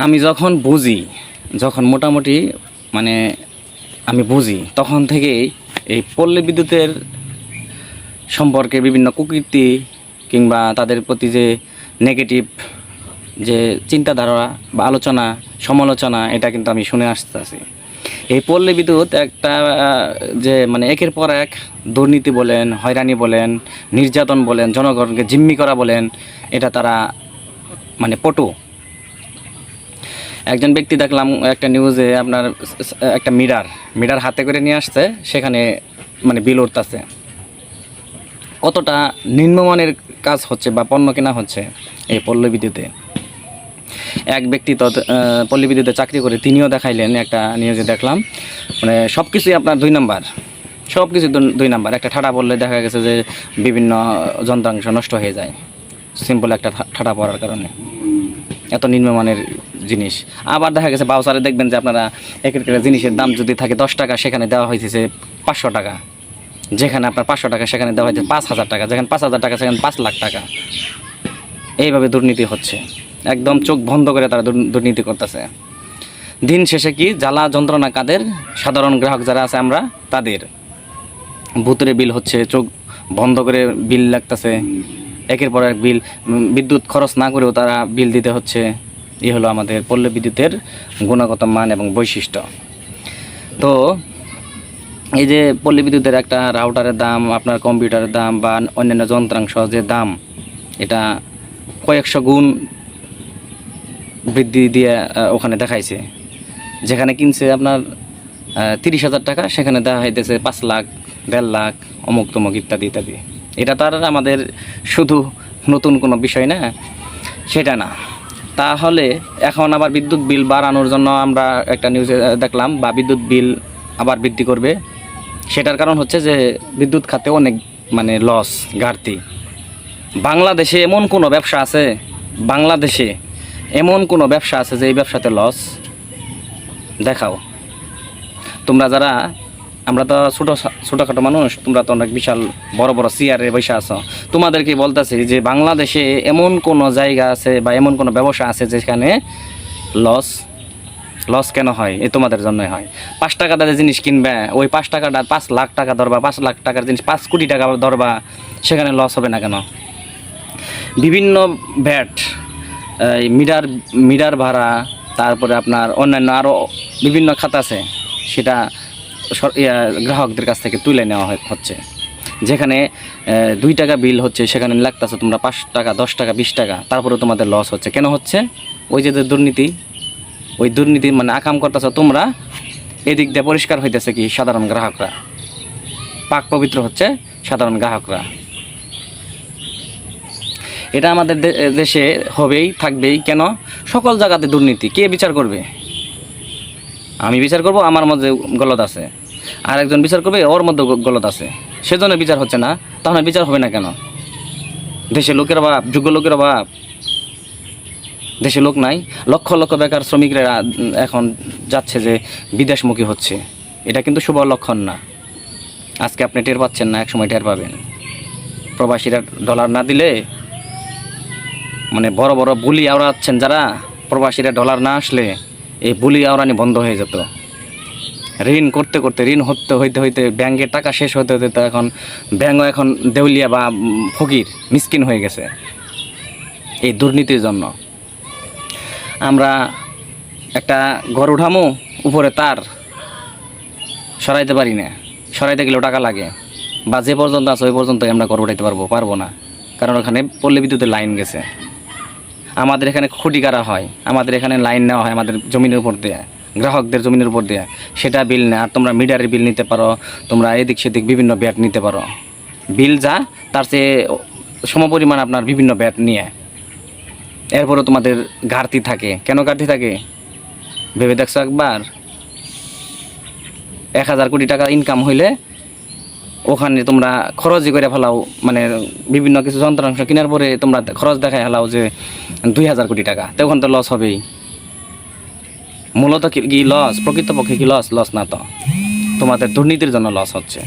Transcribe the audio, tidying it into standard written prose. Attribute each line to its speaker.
Speaker 1: আমি যখন মোটামুটি মানে আমি বুঝি তখন থেকেই এই পল্লী বিদ্যুতের সম্পর্কে বিভিন্ন কুকীর্তি কিংবা তাদের প্রতি যে নেগেটিভ যে চিন্তাধারা বা আলোচনা সমালোচনা এটা কিন্তু আমি শুনে আসতেছি। এই পল্লী বিদ্যুৎ একটা যে মানে একের পর এক দুর্নীতি বলেন, হয়রানি বলেন, নির্যাতন বলেন, জনগণকে জিম্মি করা বলেন, এটা তারা মানে পটু। একজন ব্যক্তি দেখলাম একটা নিউজে আপনার একটা মিটার হাতে করে নিয়ে আসছে, সেখানে মানে বিল উঠতেছে। কতটা নিম্নমানের কাজ হচ্ছে বা পণ্য কেনা হচ্ছে এই পল্লী বিদ্যুতে। এক ব্যক্তি তো পল্লী বিদ্যুতে চাকরি করে, তিনিও দেখাইলেন একটা নিউজে দেখলাম, মানে সব কিছুই আপনার 2 নাম্বার, সব কিছু 2 নাম্বার। একটা ঠাডা পড়লে দেখা গেছে যে বিভিন্ন যন্ত্রাংশ নষ্ট হয়ে যায়, সিম্পল একটা ঠাডা পড়ার কারণে। এত নিম্নমানের জিনিস। আবার দেখা গেছে বাউচারে দেখবেন যে আপনারা এক একটা জিনিসের দাম যদি থাকে 10 টাকা, সেখানে দেওয়া হয়েছে 500 টাকা। যেখানে আপনার 500 টাকা সেখানে দেওয়া হয়েছে 5,000 টাকা, যেখানে 5,000 টাকা সেখানে 5 লাখ টাকা। এইভাবে দুর্নীতি হচ্ছে, একদম চোখ বন্ধ করে তারা দুর্নীতি করতেছে। দিন শেষে কি জ্বালা যন্ত্রণা কাদের? সাধারণ গ্রাহক যারা আছে আমরা তাদের। ভুতুরে বিল হচ্ছে, চোখ বন্ধ করে বিল লাগতেছে, একের পর এক বিল, বিদ্যুৎ খরচ না করেও তারা বিল দিতে হচ্ছে। এই হলো আমাদের পল্লী বিদ্যুতের গুণগত মান এবং বৈশিষ্ট্য। তো এই যে পল্লী বিদ্যুতের একটা রাউটারের দাম, আপনার কম্পিউটারের দাম বা অন্যান্য যন্ত্রাংশ যে দাম, এটা কয়েকশো গুণ বৃদ্ধি দিয়ে ওখানে দেখাইছে। যেখানে কিনছে আপনার 30,000 টাকা, সেখানে দেওয়া হইতেছে 5 লাখ, 1.5 লাখ, অমুক তমুক ইত্যাদি ইত্যাদি। এটা তো আর আমাদের শুধু নতুন কোনো বিষয় না, সেটা না। তাহলে এখন আবার বিদ্যুৎ বিল বাড়ানোর জন্য আমরা একটা নিউজে দেখলাম, বা বিদ্যুৎ বিল আবার বৃদ্ধি করবে। সেটার কারণ হচ্ছে যে বিদ্যুৎ খাতে অনেক মানে লস, ঘাটতি। বাংলাদেশে এমন কোনো ব্যবসা আছে, বাংলাদেশে এমন কোনো ব্যবসা আছে যে এই ব্যবসাতে লস? দেখাও। তোমরা যারা, আমরা তো ছোটোখাটো মানুষ, তোমরা তো অনেক বিশাল বড় বড় চেয়ারে বসে আছো, তোমাদেরকে বলতেছি যে বাংলাদেশে এমন কোনো জায়গা আছে বা এমন কোনো ব্যবসা আছে যেখানে লস কেন হয়? এ তোমাদের জন্যই হয়। 5 টাকা দাদা জিনিস কিনবে, ওই 5 টাকাটা 5 লাখ টাকা ধরবা, 5 লাখ টাকার জিনিস 5 কোটি টাকা ধরবা, সেখানে লস হবে না কেন? বিভিন্ন ভ্যাট, মিটার ভাড়া, তারপরে আপনার অন্যান্য আরও বিভিন্ন খাত আছে, সেটা গ্রাহকদের কাছ থেকে তুলে নেওয়া হচ্ছে। যেখানে 2 টাকা বিল হচ্ছে, সেখানে লাগতেছে তোমরা 5 টাকা, 10 টাকা, 20 টাকা, তারপরে তোমাদের লস হচ্ছে। কেন হচ্ছে? ওই যে দুর্নীতি, ওই দুর্নীতি মানে আকাম করতেছ তোমরা। এদিক দিয়ে পরিষ্কার হইতেছে কি সাধারণ গ্রাহকরা, পাক পবিত্র হচ্ছে সাধারণ গ্রাহকরা। এটা আমাদের দেশে হবেই, থাকবেই। কেন? সকল জায়গাতে দুর্নীতি। কে বিচার করবে? আমি বিচার করব, আমার মধ্যে গলদ আছে, আর একজন বিচার করবে, ওর মধ্যে গলদ আছে, সেজন্য বিচার হচ্ছে না। তাহলে বিচার হবে না কেন? দেশে লোকের অভাব, যোগ্য লোকের অভাব, দেশে লোক নাই। লক্ষ লক্ষ বেকার শ্রমিকরা এখন যাচ্ছে যে বিদেশমুখী হচ্ছে। এটা কিন্তু শুভ লক্ষণ না। আজকে আপনি টের পাচ্ছেন না, একসময় টের পাবেন। প্রবাসীরা ডলার না দিলে, মানে বড় বড় বুলি আওড়াচ্ছেন যারা, প্রবাসীরা ডলার না আসলে এই বুলি আওড়ানি বন্ধ হয়ে যেত। ঋণ করতে করতে, ঋণ হইতে হইতে ব্যাংকের টাকা শেষ হতে হতে এখন ব্যাংকও এখন দেউলিয়া বা ফকির, মিসকিন হয়ে গেছে এই দুর্নীতির জন্য। আমরা একটা ঘর উঠামো, উপরে তার সরাইতে পারি না, সরাইতে গেলেও টাকা লাগে, বা যে পর্যন্ত আছে ওই পর্যন্তই আমরা ঘর উঠাইতে পারবো না, কারণ ওখানে পল্লী বিদ্যুতের লাইন গেছে। আমাদের এখানে খুঁটি কাটা হয়, আমাদের এখানে লাইন নেওয়া হয় আমাদের জমিনের উপর দিয়ে, গ্রাহকদের জমিনের উপর দিয়ে, সেটা বিল না। আর তোমরা মিটারের বিল নিতে পারো, তোমরা এদিক সেদিক বিভিন্ন ব্যাট নিতে পারো। বিল যা, তার চেয়ে সমপরিমাণ আপনার বিভিন্ন ব্যাট নিয়ে, এরপরও তোমাদের ঘাটতি থাকে। কেন ঘাটতি থাকে ভেবে দেখছো একবার? 1,000 কোটি টাকা ইনকাম হইলে ওখানে তোমরা খরচই করে ফেলাও, মানে বিভিন্ন কিছু যন্ত্রাংশ কেনার পরে তোমরা খরচ দেখায় ফেলাও যে 2,000 কোটি টাকা, তো ওখানে তো লস হবেই। মূলত কি লস? প্রকৃতপক্ষে কি লস? লস না তো, তোমাদের দুর্নীতির জন্য লস হচ্ছে।